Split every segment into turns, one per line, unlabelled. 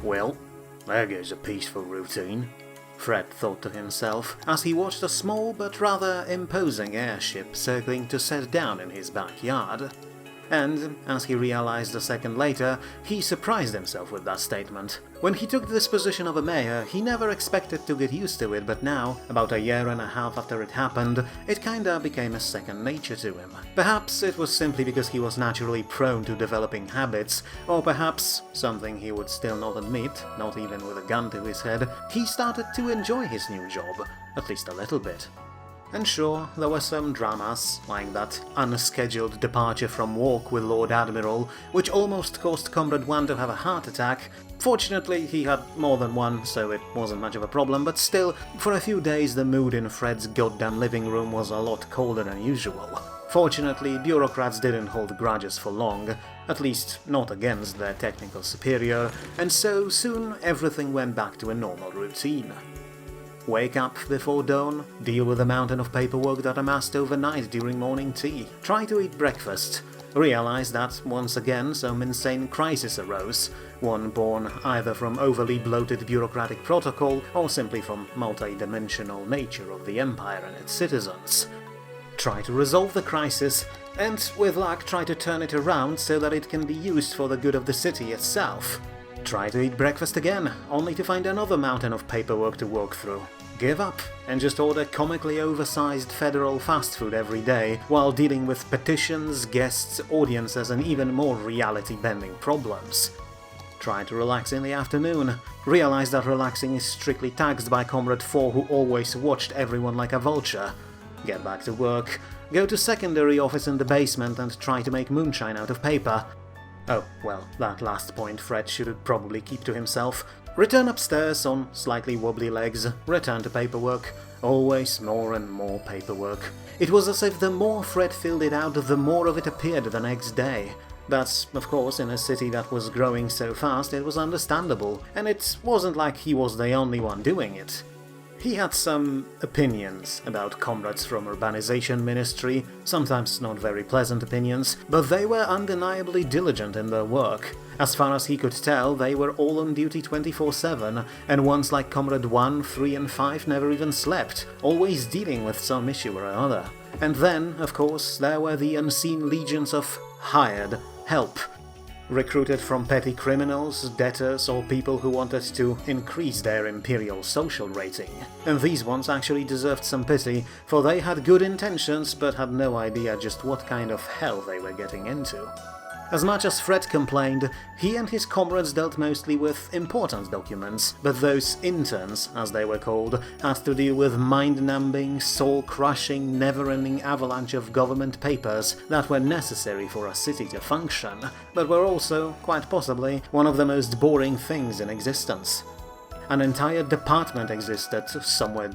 Well, there goes a peaceful routine, Fred thought to himself as he watched a small but rather imposing airship circling to set down in his backyard. And, as he realized a second later, he surprised himself with that statement. When he took this position of a mayor, he never expected to get used to it, but now, about a year and a half after it happened, it kinda became a second nature to him. Perhaps it was simply because he was naturally prone to developing habits, or perhaps, something he would still not admit, not even with a gun to his head, he started to enjoy his new job, at least a little bit. And sure, there were some dramas, like that unscheduled departure from walk with Lord Admiral, which almost caused Comrade 1 to have a heart attack. Fortunately, he had more than one, so it wasn't much of a problem, but still, for a few days the mood in Fred's goddamn living room was a lot colder than usual. Fortunately, bureaucrats didn't hold grudges for long, at least not against their technical superior, and so soon everything went back to a normal routine. Wake up before dawn, deal with the mountain of paperwork that amassed overnight during morning tea, try to eat breakfast, realize that once again some insane crisis arose, one born either from overly bloated bureaucratic protocol or simply from multi-dimensional nature of the Empire and its citizens. Try to resolve the crisis, and with luck try to turn it around so that it can be used for the good of the city itself. Try to eat breakfast again, only to find another mountain of paperwork to walk through. Give up, and just order comically oversized federal fast food every day, while dealing with petitions, guests, audiences, and even more reality-bending problems. Try to relax in the afternoon. Realize that relaxing is strictly taxed by Comrade 4, who always watched everyone like a vulture. Get back to work. Go to secondary office in the basement and try to make moonshine out of paper. Oh, well, that last point Fred should probably keep to himself. Return upstairs on slightly wobbly legs, return to paperwork, always more and more paperwork. It was as if the more Fred filled it out, the more of it appeared the next day. But, of course, in a city that was growing so fast, it was understandable, and it wasn't like he was the only one doing it. He had some opinions about comrades from Urbanization Ministry, sometimes not very pleasant opinions, but they were undeniably diligent in their work. As far as he could tell, they were all on duty 24/7, and ones like Comrade 1, 3 and 5 never even slept, always dealing with some issue or other. And then, of course, there were the unseen legions of hired help, recruited from petty criminals, debtors, or people who wanted to increase their Imperial social rating. And these ones actually deserved some pity, for they had good intentions but had no idea just what kind of hell they were getting into. As much as Fred complained, he and his comrades dealt mostly with important documents, but those interns, as they were called, had to deal with mind-numbing, soul-crushing, never-ending avalanche of government papers that were necessary for a city to function, but were also, quite possibly, one of the most boring things in existence. An entire department existed, somewhere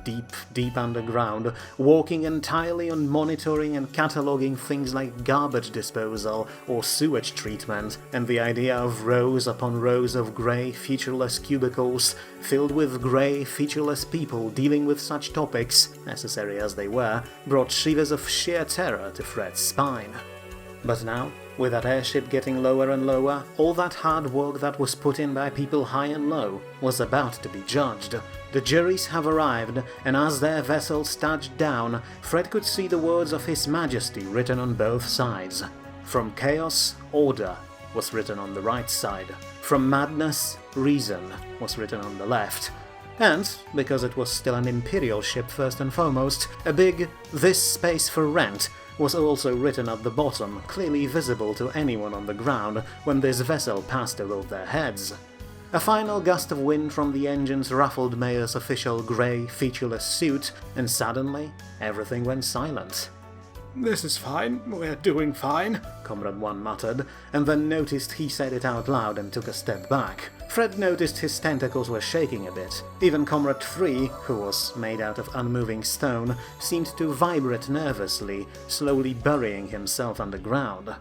deep underground, working entirely on monitoring and cataloguing things like garbage disposal or sewage treatment, and the idea of rows upon rows of grey, featureless cubicles filled with grey, featureless people dealing with such topics, necessary as they were, brought shivers of sheer terror to Fred's spine. But now, with that airship getting lower and lower, all that hard work that was put in by people high and low was about to be judged. The juries have arrived, and as their vessels touched down, Fred could see the words of His Majesty written on both sides. From chaos, order was written on the right side. From madness, reason was written on the left. And, because it was still an Imperial ship first and foremost, a big "This space for rent" was also written at the bottom, clearly visible to anyone on the ground when this vessel passed above their heads. A final gust of wind from the engines ruffled Mayor's official grey, featureless suit, and suddenly everything went silent. "This is fine, we're doing fine," Comrade 1 muttered, and then noticed he said it out loud and took a step back. Fred noticed his tentacles were shaking a bit. Even Comrade 3, who was made out of unmoving stone, seemed to vibrate nervously, slowly burying himself underground.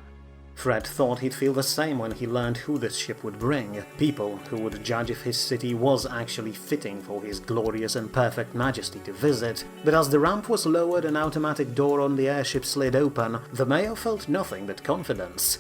Fred thought he'd feel the same when he learned who this ship would bring, people who would judge if his city was actually fitting for his glorious and perfect majesty to visit, but as the ramp was lowered and an automatic door on the airship slid open, the mayor felt nothing but confidence.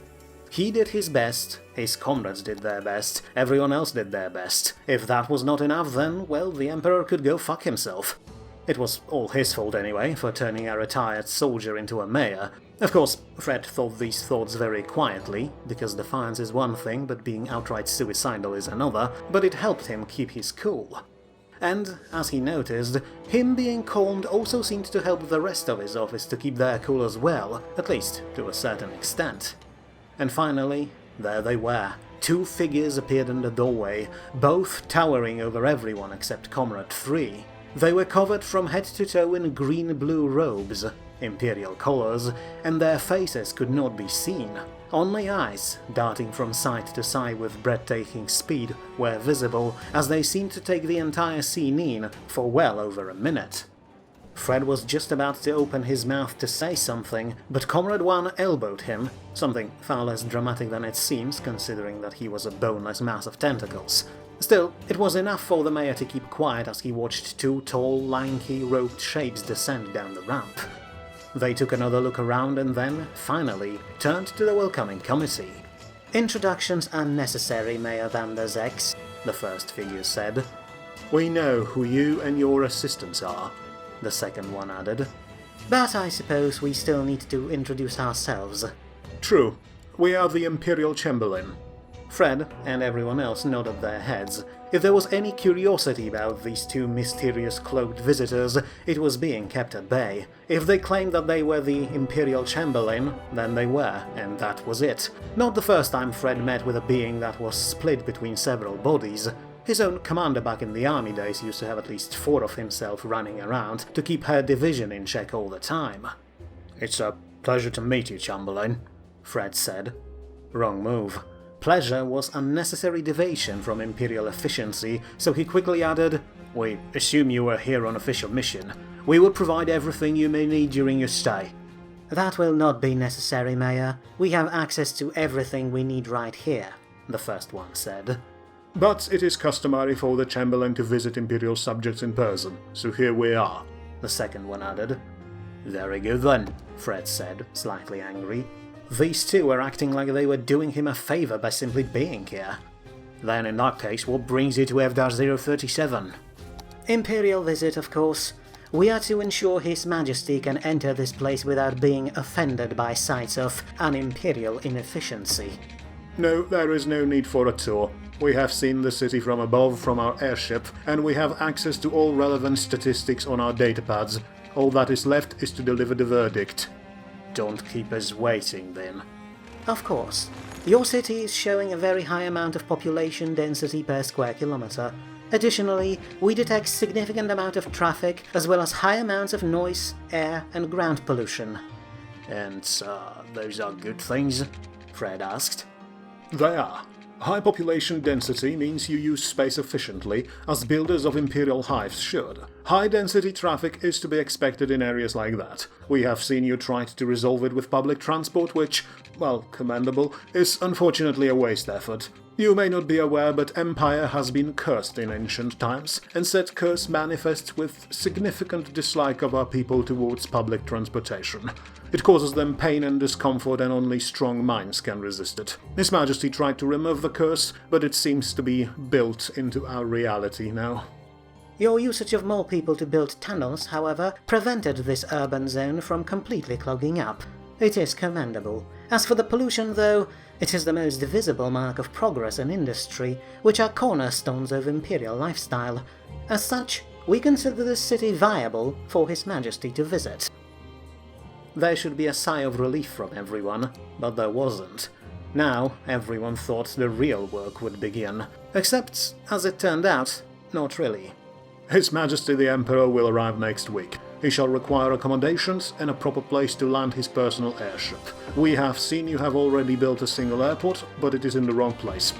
He did his best, his comrades did their best, everyone else did their best. If that was not enough, then, well, the Emperor could go fuck himself. It was all his fault anyway, for turning a retired soldier into a mayor. Of course, Fred thought these thoughts very quietly, because defiance is one thing, but being outright suicidal is another, but it helped him keep his cool. And, as he noticed, him being calmed also seemed to help the rest of his office to keep their cool as well, at least to a certain extent. And finally, there they were. Two figures appeared in the doorway, both towering over everyone except Comrade 3. They were covered from head to toe in green-blue robes, Imperial colors, and their faces could not be seen. Only eyes, darting from side to side with breathtaking speed, were visible as they seemed to take the entire scene in for well over a minute. Fred was just about to open his mouth to say something, but Comrade 1 elbowed him, something far less dramatic than it seems, considering that he was a boneless mass of tentacles. Still, it was enough for the mayor to keep quiet as he watched two tall, lanky, robed shapes descend down the ramp. They took another look around and then, finally, turned to the welcoming committee. "Introductions are necessary, Mayor Van der Zex," the first figure said. "We know who you and your assistants are," the second one added. "But I suppose we still need to introduce ourselves." "True. We are the Imperial Chamberlain." Fred and everyone else nodded their heads. If there was any curiosity about these two mysterious cloaked visitors, it was being kept at bay. If they claimed that they were the Imperial Chamberlain, then they were, and that was it. Not the first time Fred met with a being that was split between several bodies. His own commander back in the army days used to have at least 4 of himself running around to keep her division in check all the time. "It's a pleasure to meet you, Chamberlain," Fred said. Wrong move. Pleasure was unnecessary deviation from Imperial efficiency, so he quickly added, "We assume you are here on official mission. We will provide everything you may need during your stay." "That will not be necessary, Mayor. We have access to everything we need right here," the first one said. "But it is customary for the Chamberlain to visit Imperial subjects in person, so here we are," the second one added. "Very good then," Fred said, slightly angry. These two were acting like they were doing him a favor by simply being here. "Then in that case, what brings you to F-037? "Imperial visit, of course. We are to ensure His Majesty can enter this place without being offended by sights of un-Imperial inefficiency." "No, there is no need for a tour. We have seen the city from above from our airship, and we have access to all relevant statistics on our datapads. All that is left is to deliver the verdict." "Don't keep us waiting, then." "Of course. Your city is showing a very high amount of population density per square kilometer. Additionally, we detect significant amount of traffic, as well as high amounts of noise, air, and ground pollution." "And those are good things?" Fred asked. "They are. High population density means you use space efficiently, as builders of Imperial hives should. High-density traffic is to be expected in areas like that. We have seen you tried to resolve it with public transport, which, well, commendable, is unfortunately a waste effort. You may not be aware, but Empire has been cursed in ancient times, and said curse manifests with significant dislike of our people towards public transportation. It causes them pain and discomfort, and only strong minds can resist it. His Majesty tried to remove the curse, but it seems to be built into our reality now." "Your usage of more people to build tunnels, however, prevented this urban zone from completely clogging up. It is commendable. As for the pollution, though, it is the most visible mark of progress and industry, which are cornerstones of Imperial lifestyle. As such, we consider this city viable for His Majesty to visit." There should be a sigh of relief from everyone, but there wasn't. Now, everyone thought the real work would begin. Except, as it turned out, not really. "His Majesty the Emperor will arrive next week. He shall require accommodations and a proper place to land his personal airship. We have seen you have already built a single airport, but it is in the wrong place."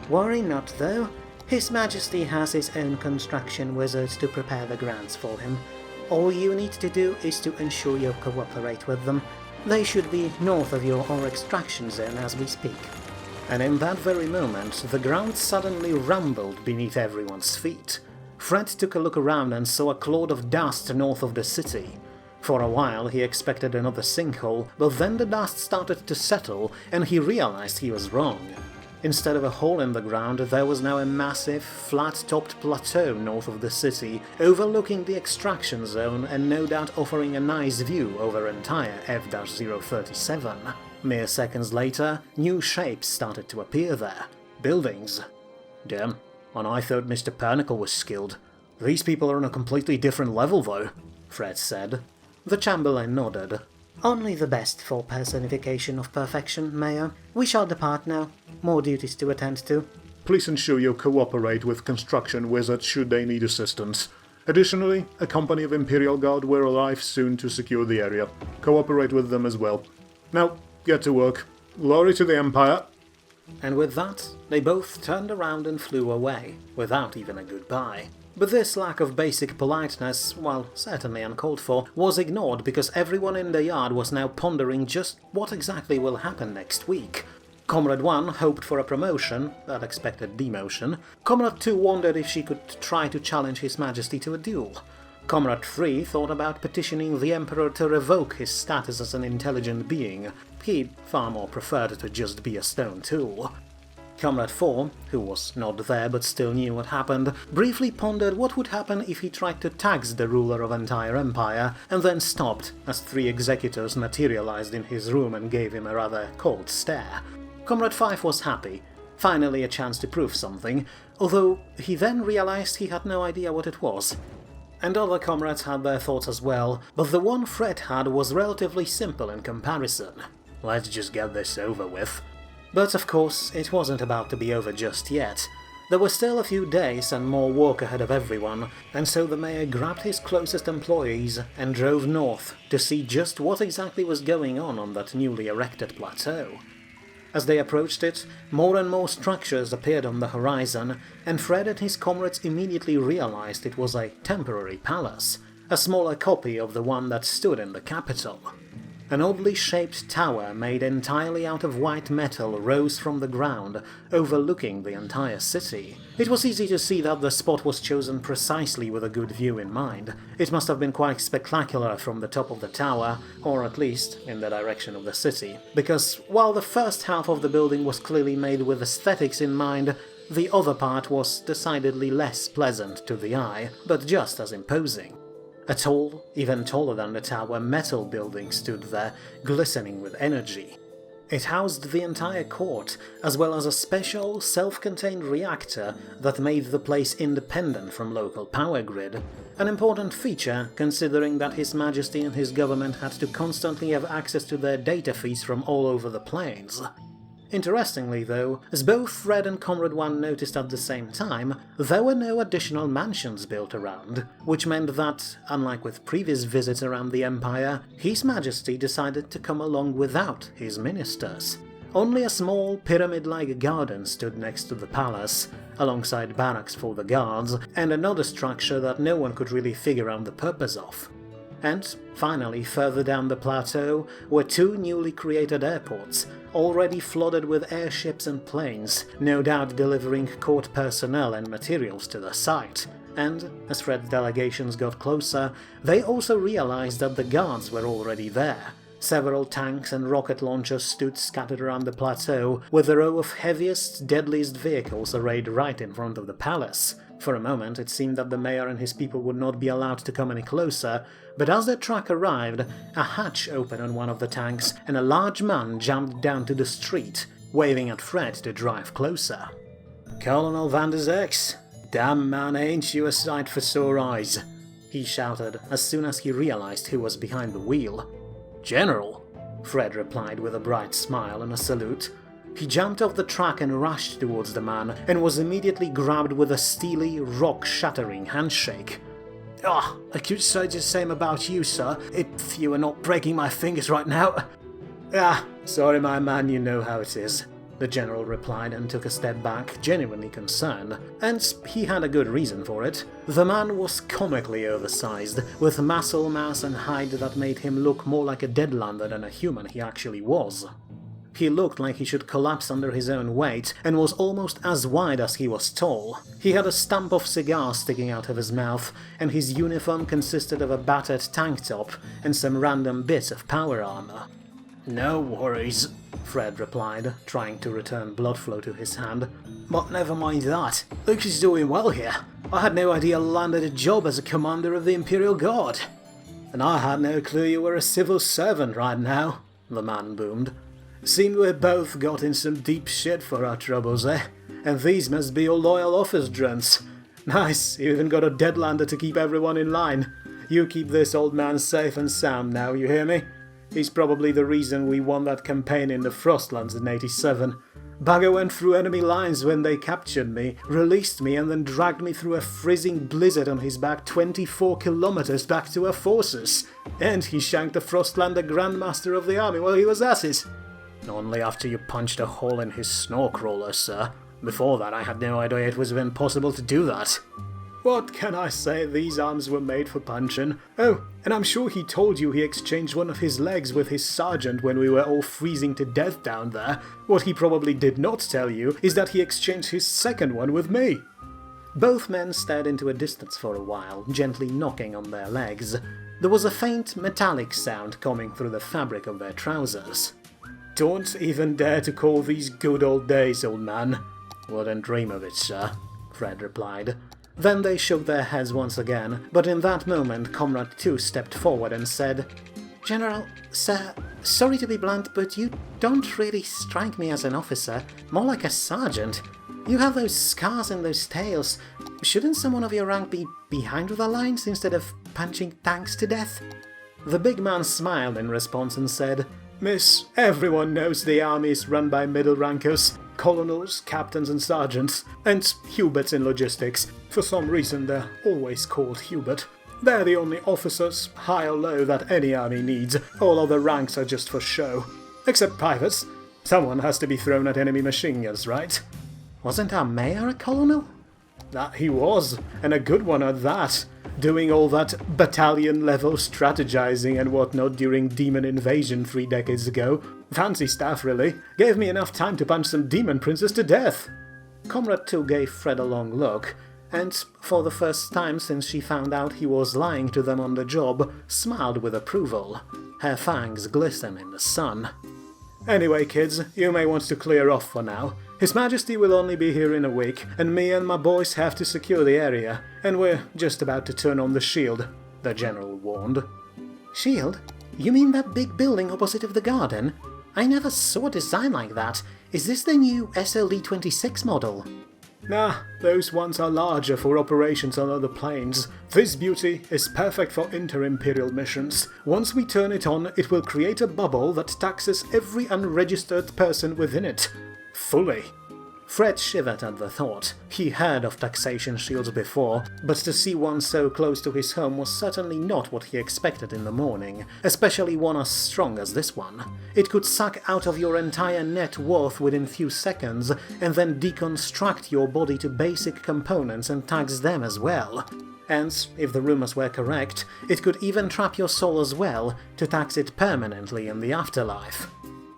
"Worry not, though. His Majesty has his own construction wizards to prepare the grounds for him. All you need to do is to ensure you cooperate with them. They should be north of your ore extraction zone as we speak." And in that very moment, the ground suddenly rumbled beneath everyone's feet. Fred took a look around and saw a cloud of dust north of the city. For a while he expected another sinkhole, but then the dust started to settle and he realized he was wrong. Instead of a hole in the ground, there was now a massive, flat-topped plateau north of the city, overlooking the extraction zone and no doubt offering a nice view over entire F-037. Mere seconds later, new shapes started to appear there. Buildings. Damn, and I thought Mr. Pernicle was skilled. These people are on a completely different level though, Fred said. The Chamberlain nodded. Only the best for personification of perfection, Mayor. We shall depart now. More duties to attend to.
Please ensure you cooperate with construction wizards should they need assistance. Additionally, a company of Imperial Guard will arrive soon to secure the area. Cooperate with them as well. Now, get to work. Glory to the Empire!
And with that, they both turned around and flew away, without even a goodbye. But this lack of basic politeness, while certainly uncalled for, was ignored because everyone in the yard was now pondering just what exactly will happen next week. Comrade 1 hoped for a promotion, but expected demotion. Comrade 2 wondered if she could try to challenge His Majesty to a duel. Comrade 3 thought about petitioning the Emperor to revoke his status as an intelligent being. He'd far more preferred to just be a stone tool. Comrade 4, who was not there but still knew what happened, briefly pondered what would happen if he tried to tax the ruler of entire empire, and then stopped as 3 executors materialized in his room and gave him a rather cold stare. Comrade 5 was happy. Finally a chance to prove something, although he then realized he had no idea what it was. And other comrades had their thoughts as well, but the one Fred had was relatively simple in comparison. Let's just get this over with. But of course, it wasn't about to be over just yet. There were still a few days and more work ahead of everyone, and so the mayor grabbed his closest employees and drove north to see just what exactly was going on that newly erected plateau. As they approached it, more and more structures appeared on the horizon, and Fred and his comrades immediately realized it was a temporary palace, a smaller copy of the one that stood in the capital. An oddly shaped tower made entirely out of white metal rose from the ground, overlooking the entire city. It was easy to see that the spot was chosen precisely with a good view in mind. It must have been quite spectacular from the top of the tower, or at least in the direction of the city, because while the first half of the building was clearly made with aesthetics in mind, the other part was decidedly less pleasant to the eye, but just as imposing. A tall, even taller than the tower, metal building stood there, glistening with energy. It housed the entire court, as well as a special, self-contained reactor that made the place independent from local power grid. An important feature, considering that His Majesty and his government had to constantly have access to their data feeds from all over the planes. Interestingly though, as both Fred and Comrade 1 noticed at the same time, there were no additional mansions built around, which meant that, unlike with previous visits around the Empire, His Majesty decided to come along without his ministers. Only a small, pyramid-like garden stood next to the palace, alongside barracks for the guards, and another structure that no one could really figure out the purpose of. And, finally, further down the plateau were 2 newly created airports, already flooded with airships and planes, no doubt delivering court personnel and materials to the site. And, as Fred's delegations got closer, they also realized that the guards were already there. Several tanks and rocket launchers stood scattered around the plateau, with a row of heaviest, deadliest vehicles arrayed right in front of the palace. For a moment it seemed that the mayor and his people would not be allowed to come any closer, but as their truck arrived, a hatch opened on one of the tanks and a large man jumped down to the street, waving at Fred to drive closer. "Colonel Van der Zex, damn man, ain't you a sight for sore eyes," he shouted as soon as he realized who was behind the wheel. "General," Fred replied with a bright smile and a salute. He jumped off the truck and rushed towards the man, and was immediately grabbed with a steely, rock-shattering handshake. I could say the same about you, sir, if you were not breaking my fingers right now." Sorry my man, you know how it is," the general replied and took a step back, genuinely concerned. And he had a good reason for it. The man was comically oversized, with muscle mass and height that made him look more like a deadlander than a human he actually was. He looked like he should collapse under his own weight, and was almost as wide as he was tall. He had a stump of cigar sticking out of his mouth, and his uniform consisted of a battered tank top and some random bits of power armor. "No worries," Fred replied, trying to return blood flow to his hand. "But never mind that. Luke is doing well here. I had no idea I landed a job as a commander of the Imperial Guard." "And I had no clue you were a civil servant right now," the man boomed. "Seemed we both got in some deep shit for our troubles, eh? And these must be your loyal office drunts. Nice, you even got a deadlander to keep everyone in line. You keep this old man safe and sound now, you hear me? He's probably the reason we won that campaign in the Frostlands in '87. Bugger went through enemy lines when they captured me, released me, and then dragged me through a freezing blizzard on his back 24 kilometers back to our forces. And he shanked the Frostlander Grandmaster of the Army while he was at it. Only after you punched a hole in his snorkroller, sir. Before that I had no idea it was even possible to do that." "What can I say? These arms were made for punching. Oh, and I'm sure he told you he exchanged one of his legs with his sergeant when we were all freezing to death down there. What he probably did not tell you is that he exchanged his second one with me." Both men stared into a distance for a while, gently knocking on their legs. There was a faint metallic sound coming through the fabric of their trousers. "Don't even dare to call these good old days, old man." "Wouldn't dream of it, sir," Fred replied. Then they shook their heads once again, but in that moment Comrade 2 stepped forward and said, "General, sir, sorry to be blunt, but you don't really strike me as an officer, more like a sergeant. You have those scars and those tails. Shouldn't someone of your rank be behind the lines instead of punching tanks to death?" The big man smiled in response and said, "Miss, everyone knows the army is run by middle rankers. Colonels, captains and sergeants, and Huberts in logistics. For some reason they're always called Hubert. They're the only officers, high or low, that any army needs. All other ranks are just for show. Except privates. Someone has to be thrown at enemy machine guns, right?" "Wasn't our mayor a colonel?" "That he was, and a good one at that. Doing all that battalion-level strategizing and whatnot during Demon Invasion 3 decades ago. Fancy stuff, really. Gave me enough time to punch some demon princes to death." Comrade 2 gave Fred a long look, and, for the first time since she found out he was lying to them on the job, smiled with approval. Her fangs glistened in the sun. "Anyway, kids, you may want to clear off for now. His Majesty will only be here in a week, and me and my boys have to secure the area, and we're just about to turn on the shield," the general warned. "Shield? You mean that big building opposite of the garden? I never saw a design like that. Is this the new SLD-26 model?" "Nah, those ones are larger for operations on other planes. This beauty is perfect for inter-Imperial missions. Once we turn it on, it will create a bubble that taxes every unregistered person within it. Fully." Fred shivered at the thought. He heard of taxation shields before, but to see one so close to his home was certainly not what he expected in the morning, especially one as strong as this one. It could suck out of your entire net worth within few seconds, and then deconstruct your body to basic components and tax them as well. And, if the rumors were correct, it could even trap your soul as well, to tax it permanently in the afterlife.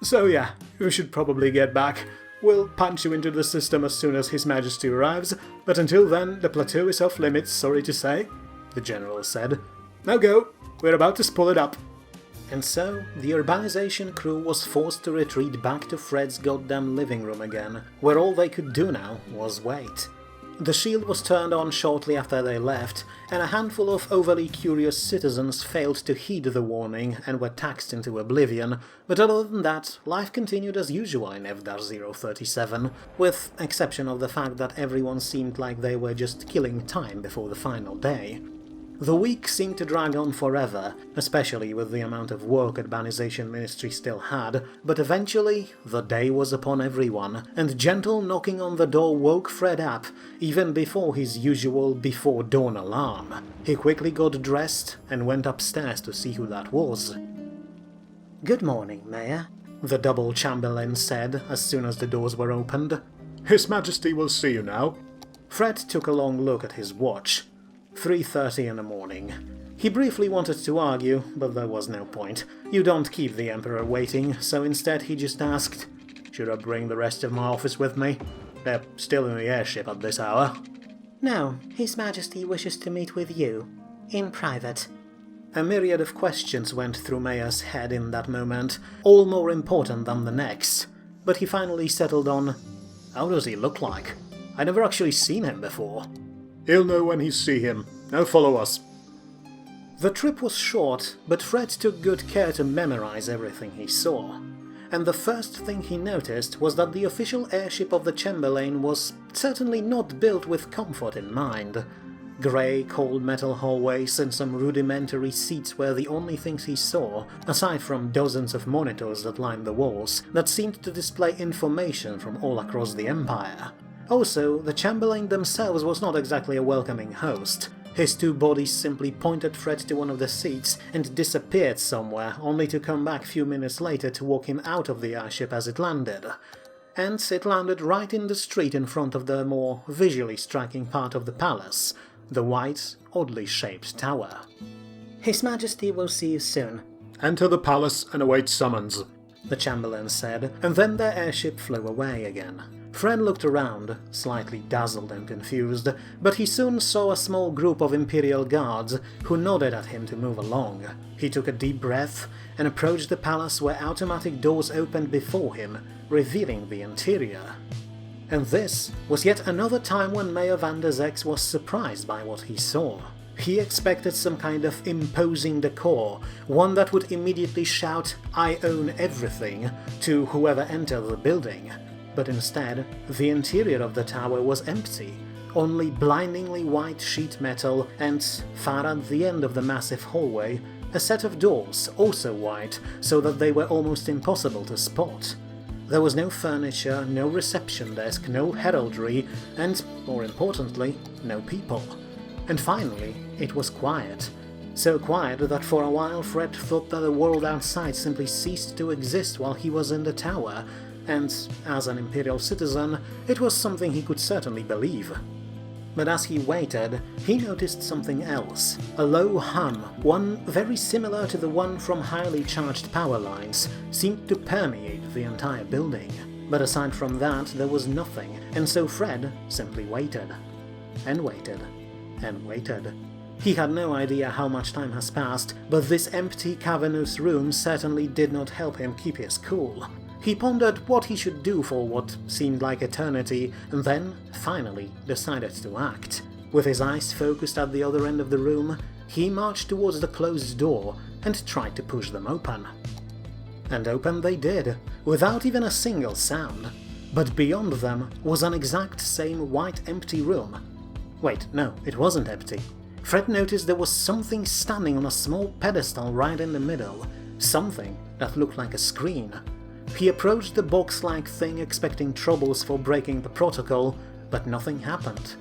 "So yeah, you should probably get back. We'll punch you into the system as soon as His Majesty arrives, but until then, the plateau is off limits, sorry to say," the general said. "Now go, we're about to spool it up." And so, the urbanization crew was forced to retreat back to Fred's goddamn living room again, where all they could do now was wait. The shield was turned on shortly after they left, and a handful of overly curious citizens failed to heed the warning and were taxed into oblivion, but other than that, life continued as usual in F-037, with exception of the fact that everyone seemed like they were just killing time before the final day. The week seemed to drag on forever, especially with the amount of work Urbanization Ministry still had, but eventually the day was upon everyone, and gentle knocking on the door woke Fred up, even before his usual before dawn alarm. He quickly got dressed and went upstairs to see who that was. "Good morning, Mayor," the double chamberlain said as soon as the doors were opened.
"His Majesty will see you now."
Fred took a long look at his watch. 3:30 in the morning. He briefly wanted to argue, but there was no point. You don't keep the Emperor waiting, so instead he just asked, "Should I bring the rest of my office with me? They're still in the airship at this hour."
"No, His Majesty wishes to meet with you. In private."
A myriad of questions went through Maya's head in that moment, all more important than the next. But he finally settled on, "How does he look like? I never actually seen him before."
"He'll know when he see him. Now follow us."
The trip was short, but Fred took good care to memorize everything he saw. And the first thing he noticed was that the official airship of the Chamberlain was certainly not built with comfort in mind. Grey, cold metal hallways and some rudimentary seats were the only things he saw, aside from dozens of monitors that lined the walls, that seemed to display information from all across the Empire. Also, the Chamberlain themselves was not exactly a welcoming host. His two bodies simply pointed Fred to one of the seats and disappeared somewhere, only to come back a few minutes later to walk him out of the airship as it landed. And it landed right in the street in front of the more visually striking part of the palace, the white, oddly shaped tower.
"His Majesty will see you soon."
"Enter the palace and await summons,"
the Chamberlain said, and then their airship flew away again. Fred looked around, slightly dazzled and confused, but he soon saw a small group of Imperial guards who nodded at him to move along. He took a deep breath and approached the palace where automatic doors opened before him, revealing the interior. And this was yet another time when Mayor van der Zex was surprised by what he saw. He expected some kind of imposing decor, one that would immediately shout, "I own everything," to whoever entered the building. But instead, the interior of the tower was empty, only blindingly white sheet metal and, far at the end of the massive hallway, a set of doors, also white, so that they were almost impossible to spot. There was no furniture, no reception desk, no heraldry, and, more importantly, no people. And finally, it was quiet. So quiet that for a while Fred thought that the world outside simply ceased to exist while he was in the tower, and, as an Imperial citizen, it was something he could certainly believe. But as he waited, he noticed something else. A low hum, one very similar to the one from highly charged power lines, seemed to permeate the entire building. But aside from that, there was nothing, and so Fred simply waited. And waited. And waited. He had no idea how much time has passed, but this empty, cavernous room certainly did not help him keep his cool. He pondered what he should do for what seemed like eternity, and then, finally, decided to act. With his eyes focused at the other end of the room, he marched towards the closed door and tried to push them open. And open they did, without even a single sound. But beyond them was an exact same white empty room. Wait, no, it wasn't empty. Fred noticed there was something standing on a small pedestal right in the middle, something that looked like a screen. He approached the box-like thing expecting troubles for breaking the protocol, but nothing happened.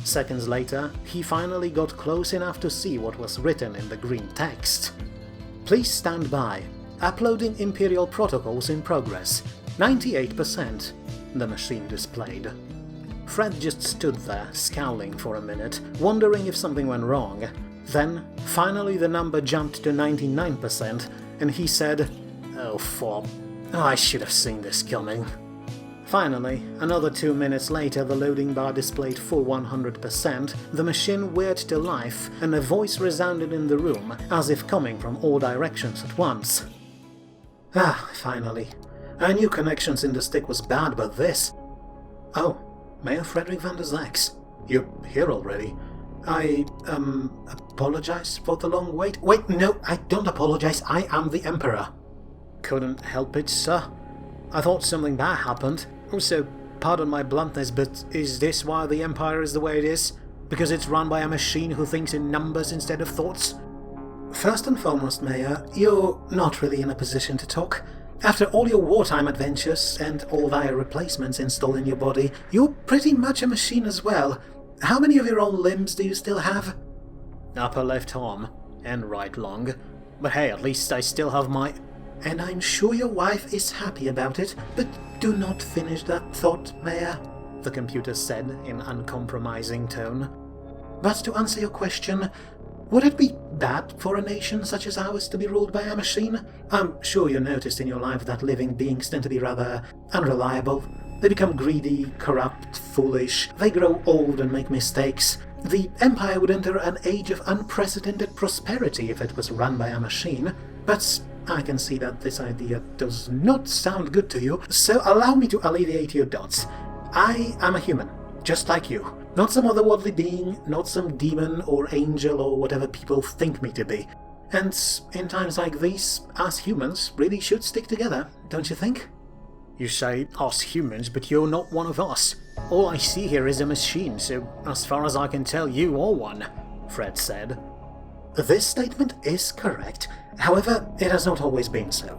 Seconds later, he finally got close enough to see what was written in the green text. "Please stand by. Uploading Imperial protocols in progress. 98%, the machine displayed. Fred just stood there, scowling for a minute, wondering if something went wrong. Then, finally the number jumped to 99%, and he said, "Oh, fob. I should have seen this coming." Finally, another 2 minutes later, the loading bar displayed full 100%, the machine whirred to life, and a voice resounded in the room, as if coming from all directions at once. Finally. I knew connections in the stick was bad, but this... Oh, Mayor Frederick van der Zex. You're here already. I, apologize for the long wait. Wait, no, I don't apologize. I am the Emperor. Couldn't help it, sir. I thought something bad happened. Also, pardon my bluntness, but is this why the Empire is the way it is? Because it's run by a machine who thinks in numbers instead of thoughts? First and foremost, Mayor, you're not really in a position to talk. After all your wartime adventures and all thy replacements installed in your body, you're pretty much a machine as well. How many of your own limbs do you still have? Upper left arm, and right lung. But hey, at least I still have my... And I'm sure your wife is happy about it, but do not finish that thought, Mayor, the computer said in uncompromising tone. But to answer your question, Would it be bad for a nation such as ours to be ruled by a machine? I'm sure you noticed in your life that living beings tend to be rather unreliable. They become greedy, corrupt, foolish, they grow old and make mistakes. The Empire would enter an age of unprecedented prosperity if it was run by a machine, but I can see that this idea does not sound good to you, so allow me to alleviate your doubts. I am a human, just like you. Not some otherworldly being, not some demon or angel or whatever people think me to be. And in times like these, us humans really should stick together, don't you think? You say us humans, but you're not one of us. All I see here is a machine, so as far as I can tell, you are one, Fred said. This statement is correct. However, it has not always been so.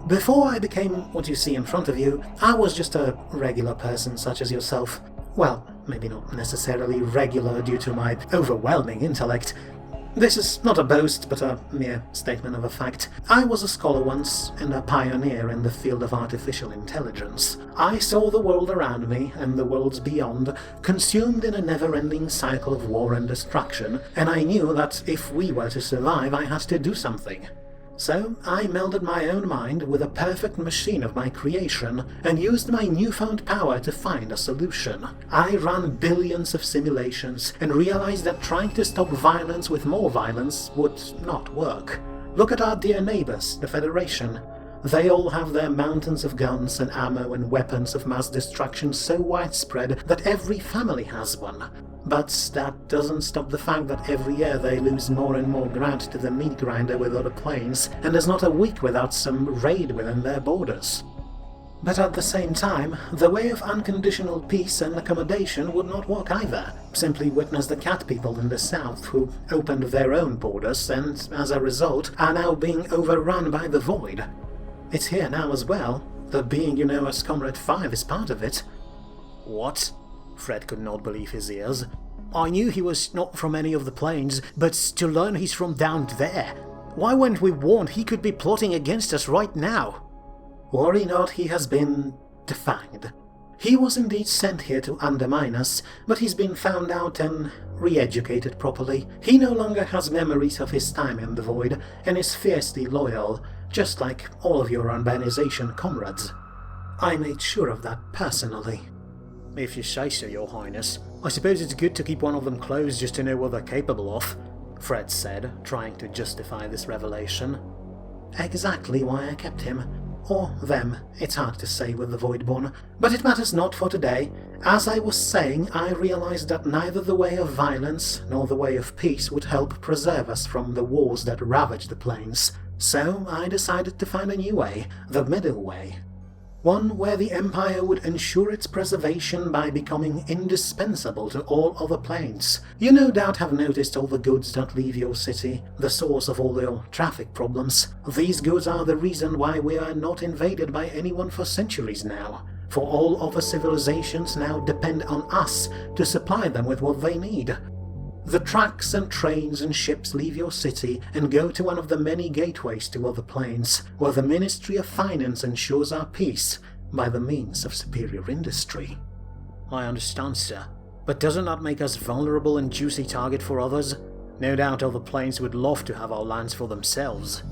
Before I became what you see in front of you, I was just a regular person such as yourself. Well, maybe not necessarily regular due to my overwhelming intellect. This is not a boast, but a mere statement of a fact. I was a scholar once, and a pioneer in the field of artificial intelligence. I saw the world around me, and the worlds beyond, consumed in a never-ending cycle of war and destruction, and I knew that if we were to survive, I had to do something. So I melded my own mind with a perfect machine of my creation and used my newfound power to find a solution. I ran billions of simulations and realized that trying to stop violence with more violence would not work. Look at our dear neighbors, the Federation. They all have their mountains of guns and ammo and weapons of mass destruction so widespread that every family has one. But that doesn't stop the fact that every year they lose more and more ground to the meat grinder with other planes, and there's not a week without some raid within their borders. But at the same time, the way of unconditional peace and accommodation would not work either. Simply witness the cat people in the south who opened their own borders and, as a result, are now being overrun by the Void. It's here now as well. The being you know as Comrade 5 is part of it. What? Fred could not believe his ears. I knew he was not from any of the planes, but to learn he's from down there. Why weren't we warned he could be plotting against us right now? Worry not, he has been defanged. He was indeed sent here to undermine us, but he's been found out and re-educated properly. He no longer has memories of his time in the Void, and is fiercely loyal, just like all of your urbanization comrades. I made sure of that personally. If you say so, Your Highness. I suppose it's good to keep one of them close just to know what they're capable of, Fred said, trying to justify this revelation. Exactly why I kept him. Or them, it's hard to say with the Voidborn. But it matters not for today. As I was saying, I realized that neither the way of violence nor the way of peace would help preserve us from the wars that ravage the plains. So I decided to find a new way, the middle way. One where the Empire would ensure its preservation by becoming indispensable to all other planes. You no doubt have noticed all the goods that leave your city, the source of all your traffic problems. These goods are the reason why we are not invaded by anyone for centuries now. For all other civilizations now depend on us to supply them with what they need. The trucks and trains and ships leave your city and go to one of the many gateways to other planes, where the Ministry of Finance ensures our peace by the means of superior industry. I understand, sir, but doesn't that make us vulnerable and juicy target for others? No doubt other planes would love to have our lands for themselves.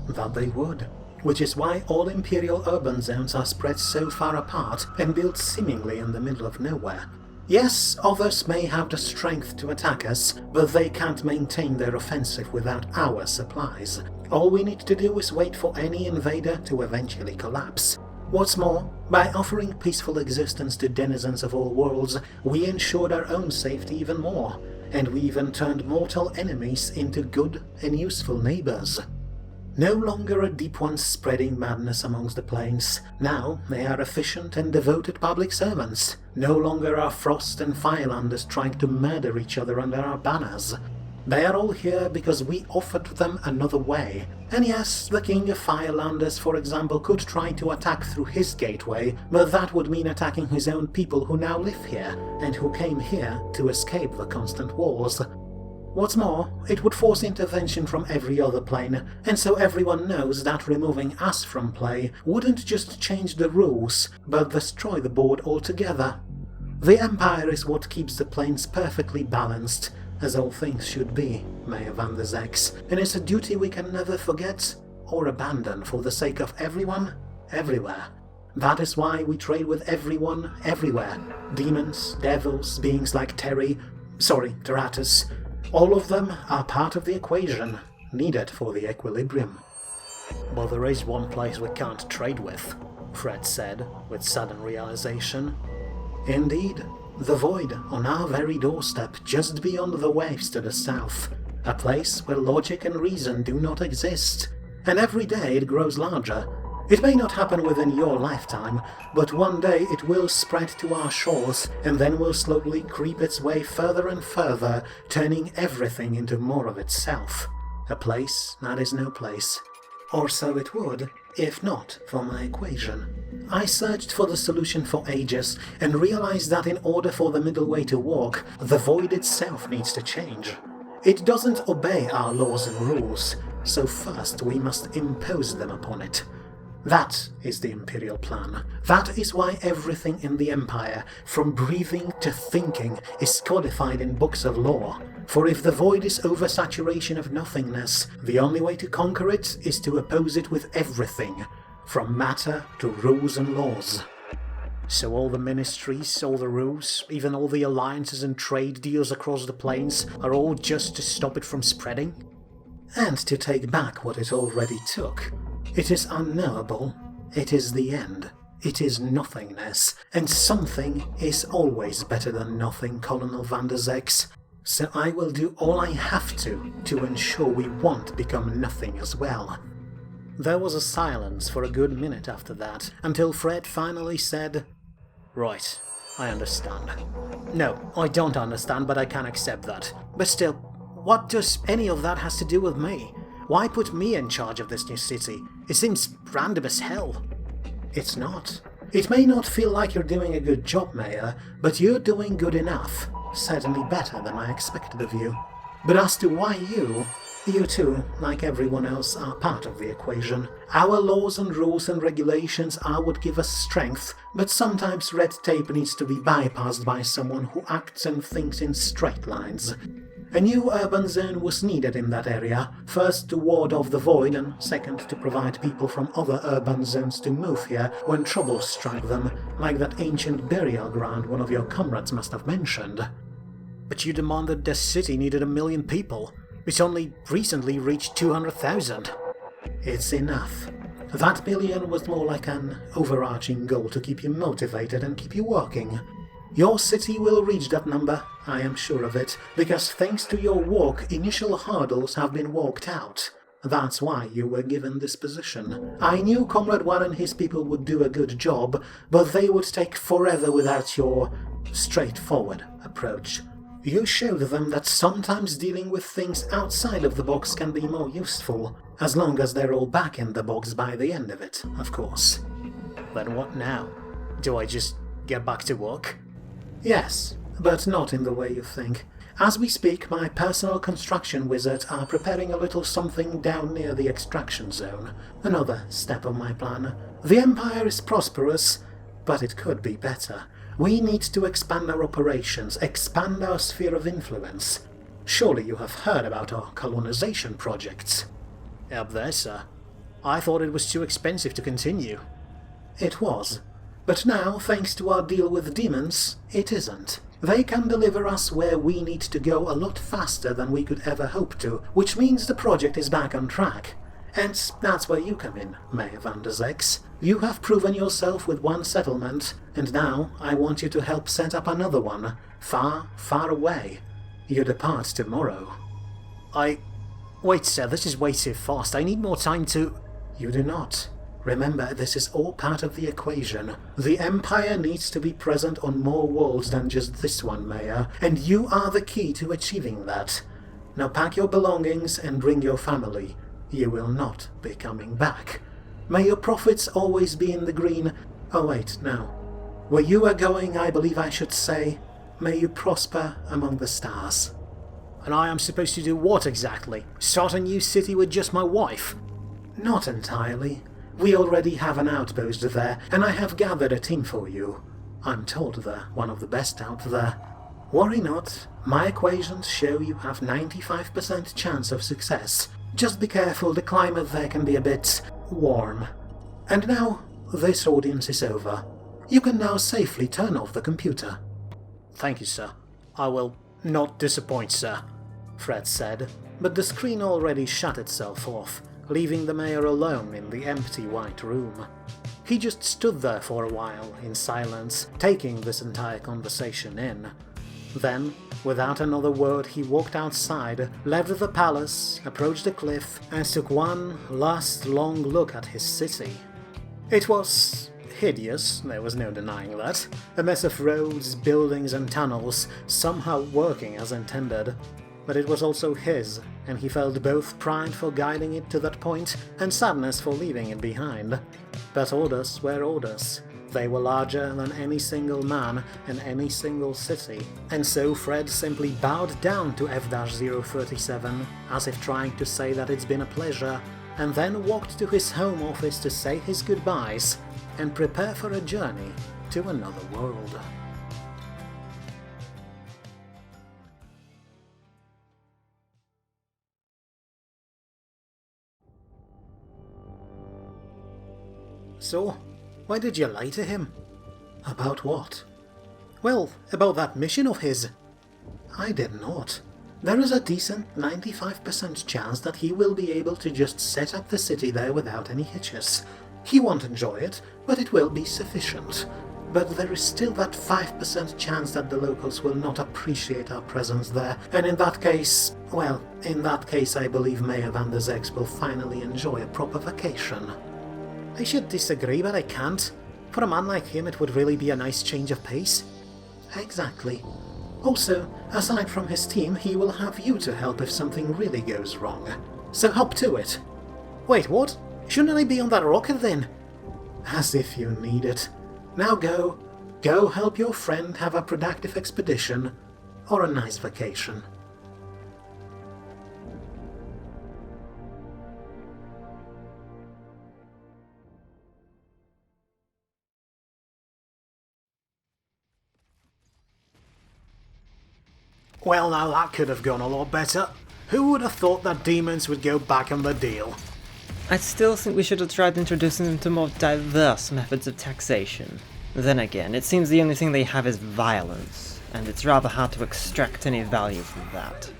That they would. Which is why all Imperial urban zones are spread so far apart and built seemingly in the middle of nowhere. Yes, others may have the strength to attack us, but they can't maintain their offensive without our supplies. All we need to do is wait for any invader to eventually collapse. What's more, by offering peaceful existence to denizens of all worlds, we ensured our own safety even more, and we even turned mortal enemies into good and useful neighbors. No longer a deep ones spreading madness amongst the plains. Now they are efficient and devoted public servants. No longer are Frost and Firelanders trying to murder each other under our banners. They are all here because we offered them another way. And yes, the King of Firelanders, for example, could try to attack through his gateway, but that would mean attacking his own people who now live here, and who came here to escape the constant wars. What's more, it would force intervention from every other plane, and so everyone knows that removing us from play wouldn't just change the rules, but destroy the board altogether. The Empire is what keeps the planes perfectly balanced, as all things should be, Mayor van der Zex, and it's a duty we can never forget or abandon for the sake of everyone, everywhere. That is why we trade with everyone, everywhere. Demons, devils, beings like Teratus. All of them are part of the equation, needed for the equilibrium. But there is one place we can't trade with, Fred said, with sudden realization. Indeed, the void on our very doorstep just beyond the waves to the south. A place where logic and reason do not exist. And every day it grows larger. It may not happen within your lifetime, but one day it will spread to our shores, and then will slowly creep its way further and further, turning everything into more of itself. A place that is no place. Or so it would, if not for my equation. I searched for the solution for ages, and realized that in order for the middle way to walk, the void itself needs to change. It doesn't obey our laws and rules, so first we must impose them upon it. That is the Imperial plan. That is why everything in the Empire, from breathing to thinking, is codified in books of law. For if the void is oversaturation of nothingness, the only way to conquer it is to oppose it with everything, from matter to rules and laws. So all the ministries, all the rules, even all the alliances and trade deals across the plains are all just to stop it from spreading? And to take back what it already took. It is unknowable. It is the end. It is nothingness. And something is always better than nothing, Colonel van der Zex. So I will do all I have to ensure we won't become nothing as well. There was a silence for a good minute after that, until Fred finally said, "Right, I understand. No, I don't understand, but I can accept that. But still, what does any of that has to do with me? Why put me in charge of this new city? It seems random as hell." It's not. It may not feel like you're doing a good job, Mayor, but you're doing good enough. Certainly better than I expected of you. But as to why you too, like everyone else, are part of the equation. Our laws and rules and regulations are what give us strength, but sometimes red tape needs to be bypassed by someone who acts and thinks in straight lines. A new urban zone was needed in that area, first to ward off the void, and second to provide people from other urban zones to move here when trouble struck them, like that ancient burial ground one of your comrades must have mentioned. But you demanded the city needed 1 million people. It's only recently reached 200,000. It's enough. That million was more like an overarching goal to keep you motivated and keep you working. Your city will reach that number, I am sure of it, because thanks to your work, initial hurdles have been walked out. That's why you were given this position. I knew Comrade One and his people would do a good job, but they would take forever without your straightforward approach. You showed them that sometimes dealing with things outside of the box can be more useful, as long as they're all back in the box by the end of it, of course. Then what now? Do I just get back to work? Yes, but not in the way you think. As we speak, my personal construction wizards are preparing a little something down near the extraction zone. Another step on my plan. The Empire is prosperous, but it could be better. We need to expand our operations, expand our sphere of influence. Surely you have heard about our colonization projects. Up there, sir. I thought it was too expensive to continue. It was. But now, thanks to our deal with demons, it isn't. They can deliver us where we need to go a lot faster than we could ever hope to, which means the project is back on track. And that's where you come in, Mayor van der Zex. You have proven yourself with one settlement, and now I want you to help set up another one, far, far away. You depart tomorrow. Wait, sir, this is way too fast. I need more time to... You do not. Remember, this is all part of the equation. The Empire needs to be present on more worlds than just this one, Mayor, and you are the key to achieving that. Now pack your belongings and bring your family. You will not be coming back. May your profits always be in the green. Oh wait, no. Where you are going, I believe I should say, may you prosper among the stars. And I am supposed to do what exactly? Start a new city with just my wife? Not entirely. We already have an outpost there, and I have gathered a team for you. I'm told they're one of the best out there.
Worry not, my equations show you have 95% chance of success. Just be careful, the climate there can be a bit warm. And now, this audience is over. You can now safely turn off the computer.
Thank you, sir. I will not disappoint, sir, Fred said, but the screen already shut itself off, leaving the mayor alone in the empty white room. He just stood there for a while, in silence, taking this entire conversation in. Then, without another word, he walked outside, left the palace, approached the cliff, and took one last long look at his city. It was hideous, there was no denying that. A mess of roads, buildings and tunnels, somehow working as intended. But it was also his, and he felt both pride for guiding it to that point and sadness for leaving it behind. But orders were orders. They were larger than any single man and any single city, and so Fred simply bowed down to F-037, as if trying to say that it's been a pleasure, and then walked to his home office to say his goodbyes and prepare for a journey to another world. So, why did you lie to him?
About what?
Well, about that mission of his.
I did not. There is a decent 95% chance that he will be able to just set up the city there without any hitches. He won't enjoy it, but it will be sufficient. But there is still that 5% chance that the locals will not appreciate our presence there, and in that case I believe Mayor Van der Zex will finally enjoy a proper vacation.
I should disagree, but I can't. For a man like him, it would really be a nice change of pace.
Exactly. Also, aside from his team, he will have you to help if something really goes wrong. So hop to it.
Wait, what? Shouldn't I be on that rocket then?
As if you need it. Now go. Go help your friend have a productive expedition, or a nice vacation.
Well, now that could have gone a lot better. Who would have thought that demons would go back on the deal?
I still think we should have tried introducing them to more diverse methods of taxation. Then again, it seems the only thing they have is violence, and it's rather hard to extract any value from that.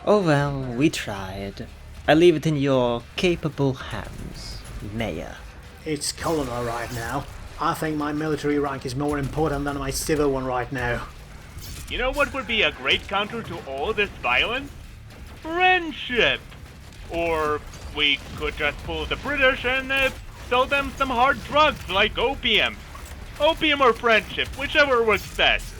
Oh well, we tried. I leave it in your capable hands, Mayor.
It's colonel right now. I think my military rank is more important than my civil one right now.
You know what would be a great counter to all this violence? Friendship! Or we could just pull the British and sell them some hard drugs like opium. Opium or friendship, whichever works best.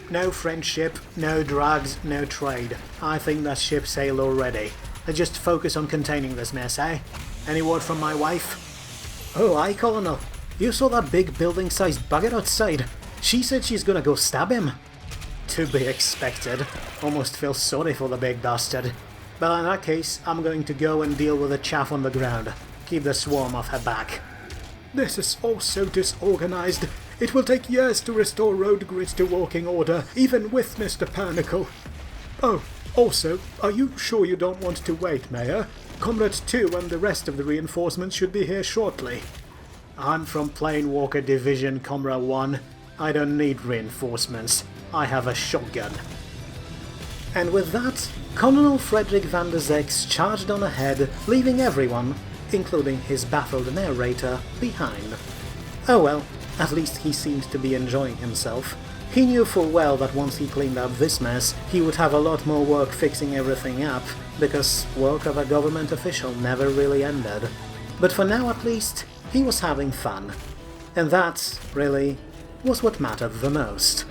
No friendship, no drugs, no trade. I think that ship sailed already. Let's just focus on containing this mess, eh? Any word from my wife? Oh, aye, Colonel. You saw that big building-sized bugger outside. She said she's gonna go stab him. To be expected. Almost feel sorry for the big bastard. But in that case, I'm going to go and deal with the chaff on the ground. Keep the swarm off her back.
This is all so disorganized. It will take years to restore road grids to working order, even with Mr. Pernicle. Oh, also, are you sure you don't want to wait, Mayor? Comrade 2 and the rest of the reinforcements should be here shortly.
I'm from Planewalker Division, Comrade 1. I don't need reinforcements. I have a shotgun. And with that, Colonel Frederick Van der Zex charged on ahead, leaving everyone, including his baffled narrator, behind. Oh well, at least he seemed to be enjoying himself. He knew full well that once he cleaned up this mess, he would have a lot more work fixing everything up, because work of a government official never really ended. But for now at least, he was having fun. And that, really, was what mattered the most.